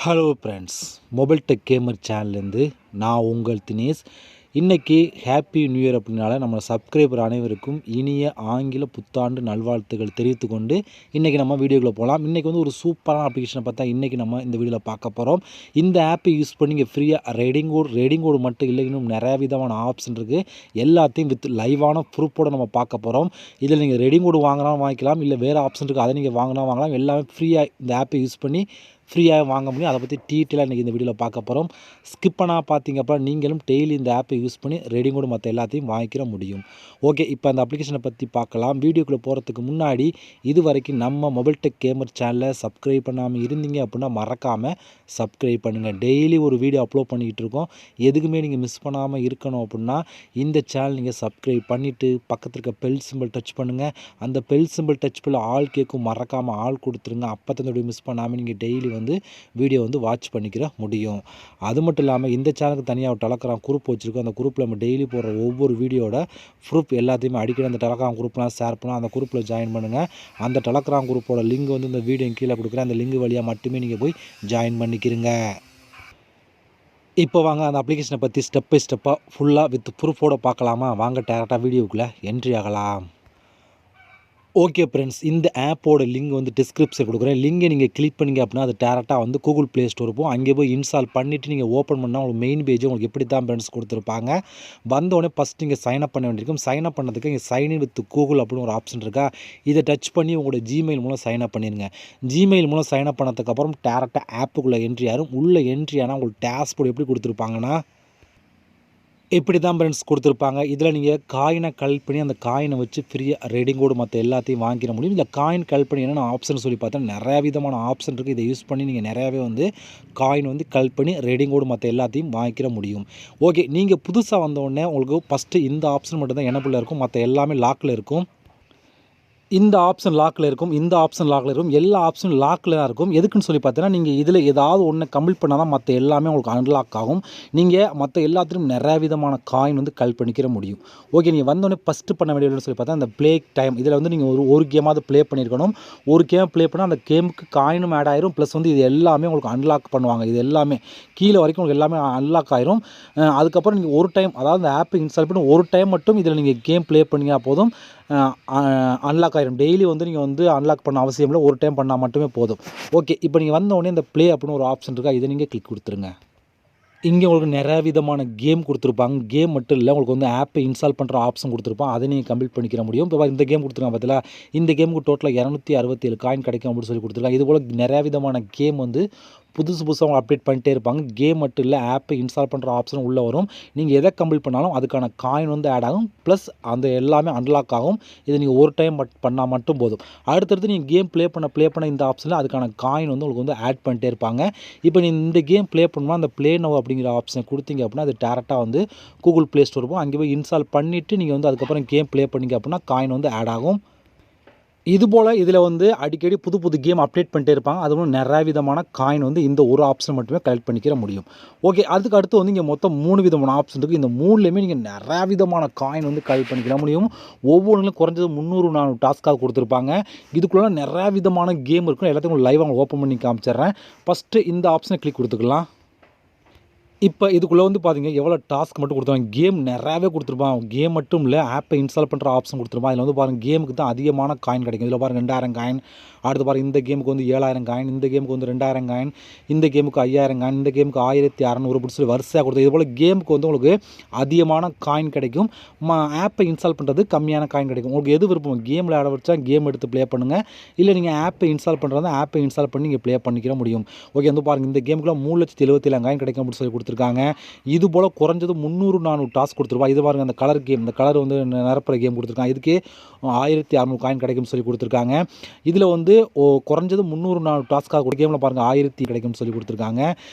Hello friends, mobile tech gamer சேனல்லேருந்து நான் உங்கள் தினேஷ். இன்றைக்கி ஹாப்பி நியூ இயர் அப்படின்னால நம்ம சப்ஸ்கிரைபர் அனைவருக்கும் இனிய ஆங்கில புத்தாண்டு நல்வாழ்த்துக்கள் தெரிவித்துக்கொண்டு இன்றைக்கி நம்ம வீடியோக்குள்ளே போகலாம். இன்றைக்கி வந்து ஒரு சூப்பரான அப்ளிகேஷனை பார்த்தா இன்றைக்கி நம்ம இந்த வீடியோவில் பார்க்க போகிறோம். இந்த ஆப்பை யூஸ் பண்ணி இங்கே ஃப்ரீயாக ரெடிங் கோடு மட்டும் இல்லை, இன்னும் நிறையா விதமான ஆப்ஷன் இருக்குது. எல்லாத்தையும் வித் லைவான ப்ரூஃபோடு நம்ம பார்க்க போகிறோம். இதில் நீங்கள் ரெடிங் கோடு வாங்கினாலும் வாங்கிக்கலாம், இல்லை வேறு ஆப்ஷன் இருக்குது அதை நீங்கள் வாங்கலாம். எல்லாமே ஃப்ரீயாக இந்த ஆப்பை யூஸ் பண்ணி ஃப்ரீயாக வாங்க முடியும். அதை பற்றி டீட்டெயிலாக இன்றைக்கி இந்த வீடியோவில் பார்க்க போகிறோம். ஸ்கிப் பண்ணால் பார்த்தீங்கப்பா நீங்களும் டெய்லி இந்த ஆப்பை யூஸ் பண்ணி ரெடிங் கோடு மற்ற எல்லாத்தையும் வாங்கிக்கிற முடியும். ஓகே, இப்போ அந்த அப்ளிகேஷனை பற்றி பார்க்கலாம். வீடியோக்குள்ளே போகிறதுக்கு முன்னாடி இது வரைக்கும் நம்ம மொபைல் டெக் கேமர் சேனலை சப்ஸ்கிரைப் பண்ணாமல் இருந்தீங்க அப்படின்னா மறக்காமல் சப்ஸ்கிரைப் பண்ணுங்கள். டெய்லி ஒரு வீடியோ அப்லோட் பண்ணிக்கிட்டு இருக்கோம். எதுக்குமே நீங்கள் மிஸ் பண்ணாமல் இருக்கணும் அப்படின்னா இந்த சேனல் நீங்கள் சப்ஸ்கிரைப் பண்ணிவிட்டு பக்கத்தில் இருக்க பெல் சிம்பிள் டச் பண்ணுங்கள். அந்த பெல் சிம்பிள் டச் பண்ண ஆல் கேட்கும், மறக்காமல் ஆள் கொடுத்துருங்க. அப்போ தான் மிஸ் பண்ணாமல் நீங்கள் டெய்லி வீடியோ வாட்ச் பண்ணிக்கிற முடியும். அது மட்டும் இல்லாமல் இந்த சேனலுக்கு தனியாக ஒரு டெலகிராம் குரூப் வச்சுருக்கோம். அந்த குரூப்பில் நம்ம டெய்லி போடுற ஒவ்வொரு வீடியோட ப்ரூஃப் எல்லாத்தையுமே அடிக்கடி அந்த டெலகிராம் குரூப்லாம் ஷேர் பண்ணலாம். அந்த குரூப்பில் ஜாயின் பண்ணுங்கள். அந்த டெலகிராம் குரூப்போட லிங்க் இந்த வீடியோ கீழே கொடுக்குறேன். அந்த லிங்க் வழியாக மட்டுமே நீங்கள் போய் ஜாயின் பண்ணிக்கிறீங்க. இப்போ வாங்க அந்த அப்ளிகேஷனை பற்றி ஸ்டெப் பை ஸ்டெப்பாக ஃபுல்லாக வித் ப்ரூஃபோடு பார்க்கலாமா? வாங்க டேரெக்டாக வீடியோக்குள்ளே என்ட்ரி ஆகலாம். ஓகே ஃப்ரெண்ட்ஸ், இந்த ஆப்போட லிங்க் டிஸ்கிரிப்ஷன் கொடுக்குறேன். லிங்கை நீங்கள் கிளிக் பண்ணிங்க அப்படின்னா அது டேரெக்டாக கூகுள் ப்ளே ஸ்டோர் போகும். அங்கே போய் இன்ஸ்டால் பண்ணிவிட்டு நீங்கள் ஓப்பன் பண்ணால் உங்களுக்கு மெயின் பேஜ் உங்களுக்கு எப்படி தான் ஃப்ரெண்ட்ஸ் கொடுத்துருப்பாங்க. வந்தோடனே ஃபஸ்ட் நீங்கள் சைன்அப் பண்ண வேண்டியிருக்கும். சைன்அப் பண்ணதுக்கு இங்கே சைன்இன் வித் கூகுள் அப்படின்னு ஒரு ஆப்ஷன் இருக்கா, இதை டச் பண்ணி உங்களோட ஜிமெயில் மூலம் சைன்அப் பண்ணிடுங்க. ஜிமெயில் மூலம் சைன்அப் பண்ணதுக்கப்புறம் டேரெக்டாக ஆப்புக்குள்ளே என்ட்ரி ஆகும். உள்ளே என்ட்ரி ஆனால் உங்களுக்கு டேஷ்போர்டு எப்படி கொடுத்துருப்பாங்கன்னா இப்படி தான் ஃப்ரெண்ட்ஸ் கொடுத்துருப்பாங்க. இதில் நீங்கள் காயினை கலெக்ட் பண்ணி அந்த காயினை வச்சு ஃப்ரீயாக ரெடிங் கோடு மற்ற எல்லாத்தையும் வாங்கிட முடியும். இந்த காயின் கலெக்ட் பண்ணி என்னென்ன ஆப்ஷன் சொல்லி பார்த்தா நிறையா விதமான ஆப்ஷன் இருக்குது. இதை யூஸ் பண்ணி நீங்கள் நிறையாவே காயின் கலெக்ட் பண்ணி ரெடிங் கோடு மற்ற எல்லாத்தையும் வாங்கிக்கிற முடியும். ஓகே, நீங்கள் புதுசாக வந்தோடனே உங்களுக்கு ஃபஸ்ட்டு இந்த ஆப்ஷன் மட்டும் தான் எனக்குள்ளே இருக்கும், மற்ற எல்லாமே லாக்கில் இருக்கும். இந்த ஆப்ஷன் லாக்கில் இருக்கும், இந்த ஆப்ஷன் லாக்கில் இருக்கும், எல்லா ஆப்ஷனும் லாக்கில் தான் இருக்கும். எதுக்குன்னு சொல்லி பார்த்தீங்கன்னா நீங்கள் இதில் ஏதாவது ஒன்று கம்ப்ளீட் பண்ணால் தான் மற்ற எல்லாமே உங்களுக்கு அன்லாக் ஆகும். நீங்கள் மற்ற எல்லாத்துலையும் நிறைய விதமான காயின் கலெக்ட் பண்ணிக்கிற முடியும். ஓகே, நீங்கள் வந்தோடனே ஃபஸ்ட்டு பண்ண வேண்டியதுன்னு சொல்லி பார்த்தா இந்த ப்ளே டைம். இதில் நீங்கள் ஒரு கேமாவது ப்ளே பண்ணியிருக்கணும். ஒரு கேம் ப்ளே பண்ணால் அந்த கேமுக்கு காயினும் ஆட் ஆயிரும். ப்ளஸ் இது எல்லாமே உங்களுக்கு அன்லாக் பண்ணுவாங்க. இது எல்லாமே கீழே வரைக்கும் உங்களுக்கு எல்லாமே அன்லாக் ஆயிரும். அதுக்கப்புறம் நீங்கள் ஒரு டைம், அதாவது இந்த ஆப்பை இன்ஸ்டால் பண்ணி ஒரு டைம் மட்டும் இதில் நீங்கள் கேம் ப்ளே பண்ணிங்கன்னா போதும், அன்லாக் ஆகிடும். டெய்லி நீங்கள் அன்லாக் பண்ண அவசியம் இல்லை, ஒரு டைம் பண்ணால் மட்டுமே போதும். ஓகே, இப்போ நீங்கள் வந்தோடனே இந்த ப்ளே அப்படின்னு ஒரு ஆப்ஷன் இருக்கா, இதை நீங்கள் கிளிக் கொடுத்துருங்க. இங்கே உங்களுக்கு நிறைய விதமான கேம் கொடுத்துருப்பாங்க. கேம் மட்டும் இல்லை, உங்களுக்கு ஆப்பை இன்ஸ்டால் பண்ணுற ஆப்ஷன் கொடுத்துருப்பாங்க. அதை நீங்கள் கம்ப்ளீட் பண்ணிக்கிற முடியும். இப்போ இந்த கேம் கொடுத்துருக்காங்க பார்த்தீங்களா, இந்த கேமுக்கு டோட்டலாக 267 காயின் கிடைக்கும் அப்படின்னு சொல்லி கொடுத்துருக்காங்க. இதுபோல் நிறையா விதமான கேம் புதுசாக அவங்க அப்டேட் பண்ணிட்டே இருப்பாங்க. கேம் மட்டும் இல்லை, ஆப்பை இன்ஸ்டால் பண்ணுற ஆப்ஷன் உள்ளே வரும். நீங்கள் எதை கம்ப்ளீட் பண்ணாலும் அதுக்கான காயின் ஆட் ஆகும். ப்ளஸ் அந்த எல்லாமே அன்லாக் ஆகும். இதை நீங்கள் ஒரு டைம் பண்ணால் மட்டும் போதும். அடுத்தடுத்து நீங்கள் கேம் ப்ளே பண்ண இந்த ஆப்ஷனில் அதுக்கான காயின் உங்களுக்கு ஆட் பண்ணிட்டே இருப்பாங்க. இப்போ நீங்கள் இந்த கேம் ப்ளே பண்ணால் அந்த ப்ளே நவ் அப்படிங்கிற ஆப்ஷனை கொடுத்தீங்க அப்படின்னா அது டேரெக்டாக கூகுள் ப்ளே ஸ்டோர் போகும். அங்கே போய் இன்ஸ்டால் பண்ணிவிட்டு நீங்கள் அதுக்கப்புறம் கேம் ப்ளே பண்ணிங்க அப்படின்னா காயின் ஆட் ஆகும். இதுபோல் இதில் அடிக்கடி புது கேம் அப்டேட் பண்ணிட்டே இருப்பாங்க. அதுவும் நிறைய விதமான காயின் இந்த ஒரு ஆப்ஷன் மட்டுமே கலெக்ட் பண்ணிக்கிற முடியும். ஓகே, அதுக்கு அடுத்து இங்கே மொத்தம் 3 விதமான ஆப்ஷன் இருக்குது. இந்த 3லேயுமே நீங்கள் நிறையா விதமான காயின் கலெக்ட் பண்ணிக்கிற முடியும். ஒவ்வொன்றிலும் குறைஞ்சது 300-400 டாஸ்க்காக கொடுத்துருப்பாங்க. இதுக்குள்ளே நிறையா விதமான கேம் இருக்கும். எல்லாத்தையும் லைவாக ஓப்பன் பண்ணி காமிச்சிடுறேன். ஃபஸ்ட்டு இந்த ஆப்ஷனை கிளிக் கொடுத்துக்கலாம். இப்போ இதுக்குள்ளே பார்த்தீங்க எவ்வளோ டாஸ்க் மட்டும் கொடுத்துருவாங்க. கேம் நிறையாவே கொடுத்துருப்பான். கேம் மட்டும் இல்லை, ஆப்பை இன்ஸ்டால் பண்ணுற ஆப்ஷன் கொடுத்துருப்பான். அதில் பாருங்கள் கேமுக்கு தான் அதிகமான காயின் கிடைக்கும். இதில் பாருங்கள் 2000 காயின். அடுத்து பாருங்கள் இந்த கேமுக்கு 7000 காயின், இந்த கேமுக்கு 2000 காயின், இந்த கேமுக்கு 5000 காயின், இந்த கேமுக்கு 1600 அப்படி சொல்லி வரிசையாக கொடுத்து இதுபோல் கேமுக்கு உங்களுக்கு அதிகமான காயின் கிடைக்கும். ஆப்பை இன்ஸ்டால் பண்ணுறது கம்மியான காயின் கிடைக்கும். உங்களுக்கு எது விருப்பம், கேமில் ஆட வச்சா கேம் எடுத்து ப்ளே பண்ணுங்கள், இல்லை நீங்கள் ஆப்பை இன்ஸ்டால் பண்ணுறதா ஆப்பை இன்ஸ்டால் பண்ணி நீங்கள் ப்ளே பண்ணிக்கிற முடியும். ஓகே, பாருங்கள் இந்த கேமுக்குலாம் 3,77,000 காயின் கிடைக்கும் அப்படின்னு சொல்லி கொடுத்துருக்காங்க. இது போல் குறைஞ்சது 300-400 டாஸ்க் கொடுத்துருப்பா. இது பாருங்கள் அந்த கலர் கேம், இந்த கலர் நிரப்புற கேம் கொடுத்துருக்காங்க. இதுக்கு 1600 காயின் கிடைக்கும்னு சொல்லி கொடுத்துருக்காங்க. இதில் குறைஞ்சது 300-400 டாஸ்க்காக கூட கேமில் பாருங்கள் 1000 கிடைக்கும்னு சொல்லி கொடுத்துருக்காங்க.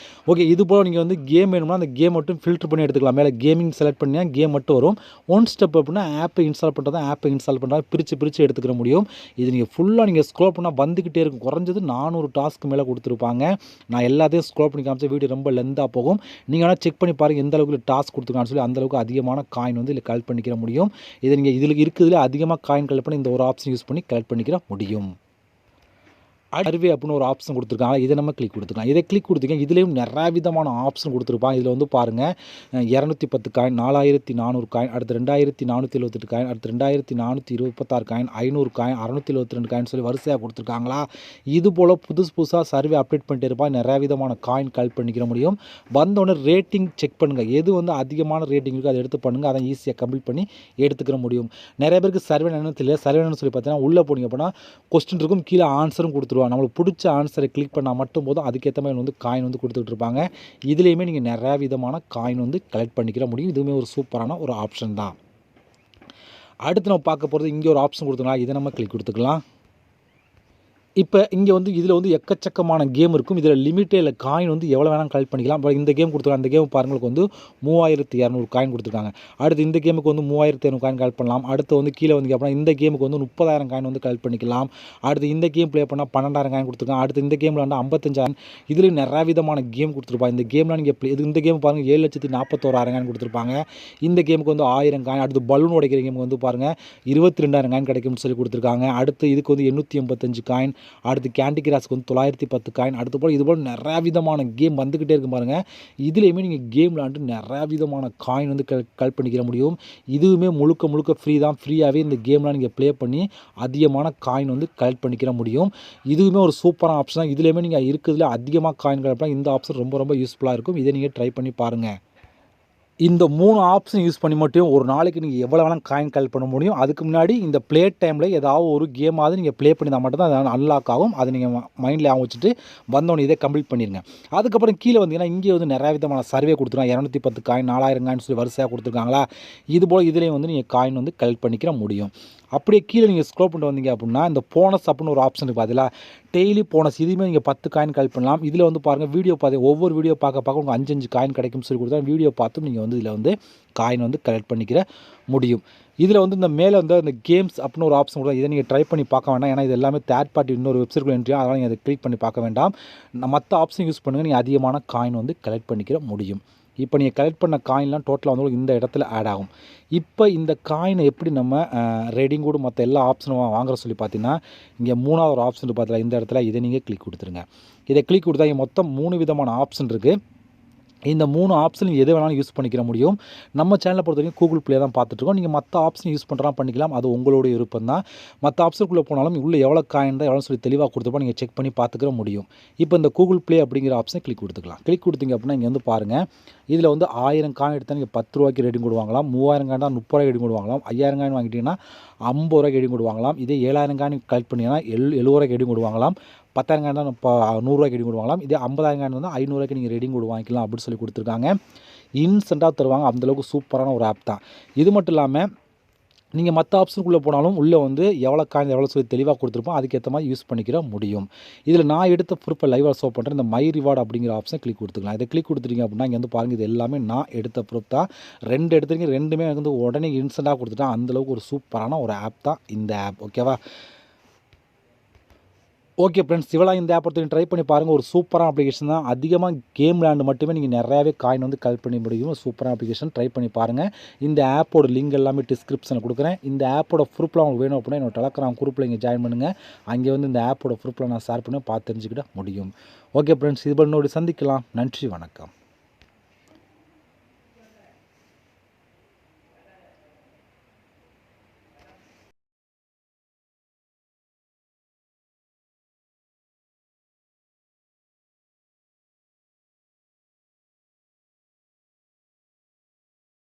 ஓகே, இது போல் நீங்கள் கேம் வேணும்னா அந்த கேம் மட்டும் ஃபில்டர் பண்ணி எடுத்துக்கலாம். மேலே கேமிங் செலக்ட் பண்ணியா கேம் மட்டும் வரும். ஒன் ஸ்டெப் அப்படின்னா ஆப்பை இன்ஸ்டால் பண்ணுறதா ஆப்பை இன்ஸ்டால் பண்ணுறதா பிரித்து எடுத்துக்கிற முடியும். இது நீங்கள் ஃபுல்லாக நீங்கள் ஸ்க்ரோல் பண்ணால் வந்துக்கிட்டே இருக்கும். குறைஞ்சது 400 டாஸ்க்கு மேலே கொடுத்துருப்பாங்க. நான் எல்லாத்தையும் ஸ்க்ரோல் பண்ணி காமிச்ச வீடியோ ரொம்ப லெந்தாக போகும். நீங்கள் ஆனால் செக் பண்ணி பாருங்கள் எந்த அளவுக்கு டாஸ்க் கொடுத்துருக்கான்னு சொல்லி. அந்தளவுக்கு அதிகமான காயின் இதில் கலெக்ட் பண்ணிக்கிற முடியும். இதை நீங்கள் இதில் இருக்கிறதுல அதிகமாக காயின் கலெக்ட் பண்ணி இந்த ஒரு ஆப்ஷன் யூஸ் பண்ணி கலெக்ட் பண்ணிக்கிற முடியும். சர்வே அப்படின்னு ஒரு ஆப்ஷன் கொடுத்துருக்காங்க. இதை நம்ம கிளிக் கொடுத்துக்கலாம். இதை கிளிக் கொடுத்துங்க. இதுலேயும் நிறைய விதமான ஆப்ஷன் கொடுத்துருப்பாங்க. இதில் வந்து பாருங்கள் 210 காயின், 4400 காயின், அடுத்து 2478 காயின், அடுத்து 2426 காயின், 500 காயின், 672 காயின் சொல்லி வரிசையாக கொடுத்துருக்காங்களா. இது போல் புதுசாக சர்வே அப்டேட் பண்ணிட்டு இருப்பாங்க. நிறைய விதமான காயின் கலெக்ட் பண்ணிக்கிற முடியும். வந்தோடனே ரேட்டிங் செக் பண்ணுங்கள். எது வந்து அதிகமான ரேட்டிங் இருக்கோ அதை எடுத்து பண்ணுங்கள். அதை ஈஸியாக கம்ப்ளீட் பண்ணி எடுத்துக்கிற முடியும். நிறைய பேருக்கு சர்வே என்னன்னு தெரியல. சர்வே என்னன்னு சொல்லி பார்த்தீங்கன்னா உள்ளே போனீங்க அப்படின்னா கொஸ்டின் இருக்கும், கீழே ஆன்சரும் கொடுத்துருவாங்க. நம்மளுக்கு பிடிச்ச ஆன்சரை கிளிக் பண்ணால் மட்டும் போதும். அதுக்கேற்ற மாதிரி வந்து காயின் வந்து கொடுத்துட்டு இருப்பாங்க. இதுலேயுமே நீங்கள் நிறையா விதமான காயின் வந்து கலெக்ட் பண்ணிக்கிற முடியும். இதுவுமே ஒரு சூப்பரான ஒரு ஆப்ஷன் தான். அடுத்து நம்ம பார்க்க போகிறது இங்கே ஒரு ஆப்ஷன் கொடுத்துக்கலாம். இதை நம்ம கிளிக் கொடுத்துக்கலாம். இப்போ இங்கே வந்து இதில் வந்து எக்கச்சக்கமான கேம் இருக்கும். இதில் லிமிட்டே இல்லை. காயின் வந்து எவ்வளோ வேணாலும் கலெக்ட் பண்ணிக்கலாம். இப்போ இந்த கேம் கொடுத்துருக்காங்க. அந்த கேம் பாருங்களுக்கு வந்து 3200 காயின் கொடுத்துருக்காங்க. அடுத்து இந்த கேமுக்கு வந்து 3500 காயின் கலெக்ட் பண்ணலாம். அடுத்து வந்து கீழே வந்து அப்படின்னா இந்த கேமுக்கு வந்து 30,000 காயின் வந்து கலெக்ட் பண்ணிக்கலாம். அடுத்து இந்த கேம் ப்ளே பண்ணால் 12,000 காயின் கொடுத்துருக்காங்க. அடுத்து இந்த கேமில் வந்து 55,000. இதுலேயும் நிறையா விதமான கேம் கொடுத்துருப்பாங்க. இந்த கேம்லாம் நீங்கள் இந்த கேம் பாருங்கள் 7,41,000 காயின் கொடுத்துருப்பாங்க. இந்த கேமுக்கு வந்து 1000 காயின். அடுத்து பலூன் உடைக்கிற கேமுக்கு வந்து பாருங்கள் 22,000 காயின் கிடைக்கும்னு சொல்லி கொடுத்துருக்காங்க. அடுத்து இதுக்கு வந்து 885 காயின். அடுத்து கேண்டி கிராஸ்க்கு வந்து 910 காயின். அடுத்து போல் இது போல் நிறையா விதமான கேம் வந்துக்கிட்டே இருக்கும் பாருங்கள். இதுலேயுமே நீங்கள் கேம் விளாண்டு நிறையா விதமான காயின் வந்து கலெக்ட் பண்ணிக்கிற முடியும். இதுவுமே முழுக்க ஃப்ரீ தான். ஃப்ரீயாகவே இந்த கேம்லாம் நீங்கள் ப்ளே பண்ணி அதிகமான காயின் வந்து கலெக்ட் பண்ணிக்கிற முடியும். இதுவுமே ஒரு சூப்பரான ஆப்ஷன் தான். இதுலேயுமே நீங்கள் இருக்கிறதுல அதிகமாக காயின் கலெக்ட் பண்ணால் இந்த ஆப்ஷன் ரொம்ப யூஸ்ஃபுல்லாக இருக்கும். இதை நீங்கள் ட்ரை பண்ணி பாருங்கள். இந்த 3 ஆப்ஷன் யூஸ் பண்ணி மட்டும் ஒரு நாளைக்கு நீங்கள் எவ்வளோ வேணாலும் காயின் கலெக்ட் பண்ண முடியும். அதுக்கு முன்னாடி இந்த ப்ளே டைமில் ஏதாவது ஒரு கேமாவது நீங்கள் ப்ளே பண்ணினா மட்டும்தான் அது அன்லாக் ஆகும். அதை நீங்கள் மைண்டில் ஆக வச்சுட்டு வந்தோடனே இதை கம்ப்ளீட் பண்ணிடுங்க. அதுக்கப்புறம் கீழே வந்தீங்கன்னா இங்கே வந்து நிறைய விதமான சர்வே கொடுத்துருக்காங்க. 210 காயின், 4000 காயின் சொல்லி வரிசையாக கொடுத்துருக்காங்களா. இதுபோல் இதுலேயும் வந்து நீங்கள் காயின் வந்து கலெக்ட் பண்ணிக்கிற முடியும். அப்படியே கீழே நீங்கள் ஸ்க்ரோல் பண்ணிட்டு வந்தீங்க அப்படின்னா இந்த போனஸ் அப்படின்னு ஒரு ஆப்ஷன் இருக்குது. அதில் டெய்லி போனஸ் இதுவுமே நீங்கள் 10 காயின் கலெக்ட் பண்ணலாம். இதில் வந்து பாருங்கள் வீடியோ பார்த்து ஒவ்வொரு வீடியோ பார்க்க உங்களுக்கு 5 காயின் கிடைக்கும்னு சொல்லி கொடுத்தா வீடியோ பார்த்து நீங்கள் வந்து இதில் வந்து காயின் வந்து கலெக்ட் பண்ணிக்கிற முடியும். இதில் வந்து இந்த மேலே வந்து இந்த கேம்ஸ் அப்படின்னு ஒரு ஆப்ஷன் கூட இதை நீங்கள் ட்ரை பண்ணி பார்க்க வேண்டாம். ஏன்னா இது எல்லாமே தேர்ட் பார்ட்டி இன்னொரு வெப்சைட்குள்ள என்ட்ரி. அதனால் நீங்கள் அதை கிளிக் பண்ணி பார்க்க வேண்டாம். மற்ற ஆப்ஷன் யூஸ் பண்ணுங்கள். நீங்கள் அதிகமான காயின் வந்து கலெக்ட் பண்ணிக்கிற முடியும். இப்போ நீங்கள் கலெக்ட் பண்ண காயின்லாம் டோட்டலாக வந்து இந்த இடத்துல ஆட் ஆகும். இப்போ இந்த காயினை எப்படி நம்ம ரேடிங் கூட மற்ற எல்லா ஆப்ஷனும் வாங்குற சொல்லி பார்த்தீங்கன்னா இங்கே 3வது ஒரு ஆப்ஷன் பார்த்தீங்களா, இந்த இடத்துல இதை நீங்கள் கிளிக் கொடுத்துருங்க. இதை கிளிக் கொடுத்தா இங்கே மொத்தம் 3 விதமான ஆப்ஷன் இருக்குது. இந்த 3 ஆப்ஷன் எது வேணாலும் யூஸ் பண்ணிக்கிற முடியும். நம்ம சேனலை பொறுத்த வரைக்கும் கூகுள் ப்ளே தான் பார்த்துட்ருக்கோம். நீங்கள் மற்ற ஆப்ஷன் யூஸ் பண்ணுறலாம் பண்ணிக்கலாம். அது உங்களுடைய விருப்பம் தான். மற்ற ஆப்ஷனுக்குள்ளே போனாலும் உள்ளே எவ்வளோ காயின் தான் எவ்வளோ சொல்லி தெளிவாக கொடுத்துருப்போம். நீங்கள் செக் பண்ணி பார்த்துக்கிற முடியும். இப்போ இந்த கூகுள் ப்ளே அப்படிங்கிற ஆப்ஷனை கிளிக் கொடுத்துக்கலாம். கிளிக் கொடுத்தீங்க அப்படின்னா இங்கே வந்து பாருங்கள். இதில் வந்து 1000 காயின் எடுத்தால் நீங்கள் 10 ரூபாய்க்கு ரேட்டிங் கொடுவாங்களாம். 3000 காயின் தான் 30 ரூபாய்க்கு ரேட்டிங் கொடுவாங்களாம். 5000 காயின் வாங்கிட்டீங்கன்னா 50 ரூபாய்க்கு ரேட்டிங் கொடுவாங்களாம். இதே 7000 காயின் கலெக்ட் பண்ணிங்கன்னா 70 ரூபாய்க்கு ரேட்டிங் கொடுவாங்களாம். 10,000 காயின் தான் இப்போ 100 ரூபாய்க்கு ரேட்டிங் கொடுவாங்களாம். இதே 50,000 காயின் வந்து 500 ரூபாய்க்கு நீங்கள் ரேட்டிங் கூட வாங்கிக்கலாம் அப்படின்னு சொல்லி கொடுத்துருக்காங்க. இன்ஸ்டண்ட்டாக தருவாங்க. அந்தளவுக்கு சூப்பரான ஒரு ஆப் தான். இது மட்டும் இல்லாமல் நீங்கள் மற்ற ஆப்ஷனுக்குள்ளே போனாலும் உள்ளே வந்து எவ்வளோ காயின் எவ்வளோ சொல்லி தெளிவாக கொடுத்துருப்போம். அதுக்கேற்ற மாதிரி யூஸ் பண்ணிக்கிற முடியும். இதில் நான் எடுத்த ப்ரூஃபை லைவாக ஷோ பண்ணுறேன். இந்த மை ரிவார்டு அப்படிங்கிற ஆப்ஷன் கிளிக் கொடுத்துக்கலாம். இதை கிளிக் கொடுத்துட்டீங்க அப்படின்னா இங்கே வந்து பாருங்கள், இது எல்லாமே நான் எடுத்த ப்ரூஃப் தான். 2 எடுத்துருங்க. 2மே வந்து உடனே இன்ஸ்டண்ட்டாக கொடுத்துட்டேன். அந்தளவுக்கு ஒரு சூப்பரான ஒரு ஆப் தான் இந்த ஆப். ஓகேவா? ஓகே ஃப்ரெண்ட்ஸ், இவ்வளோ இந்த ஆப் பொறுத்த ட்ரை பண்ணி பாருங்கள். ஒரு சூப்பரான அப்ளிகேஷன் தான். அதிகமாக கேம் விளையாண்டு மட்டுமே நீங்கள் நிறையாவே காயின் வந்து கலெக்ட் பண்ணி முடியும். சூப்பரான அப்ளிகேஷன், ட்ரை பண்ணி பாருங்கள். இந்த ஆப்போட லிங்க் எல்லாமே டிஸ்கிரிப்ஷனில் கொடுக்குறேன். இந்த ஆப்போட ப்ரூஃப்லாம் உங்களுக்கு வேணும் அப்படின்னா என்னோட டெலகிராம் குரூப்பில் இங்கே ஜாயின் பண்ணுங்கள். அங்கே வந்து இந்த ஆப்போட ப்ரூஃப்லாம் நான் ஷேர் பண்ணி பார்த்து தெரிஞ்சுக்கிட முடியும். ஓகே ஃப்ரெண்ட்ஸ், இது பண்ணி சந்திக்கலாம். நன்றி, வணக்கம்.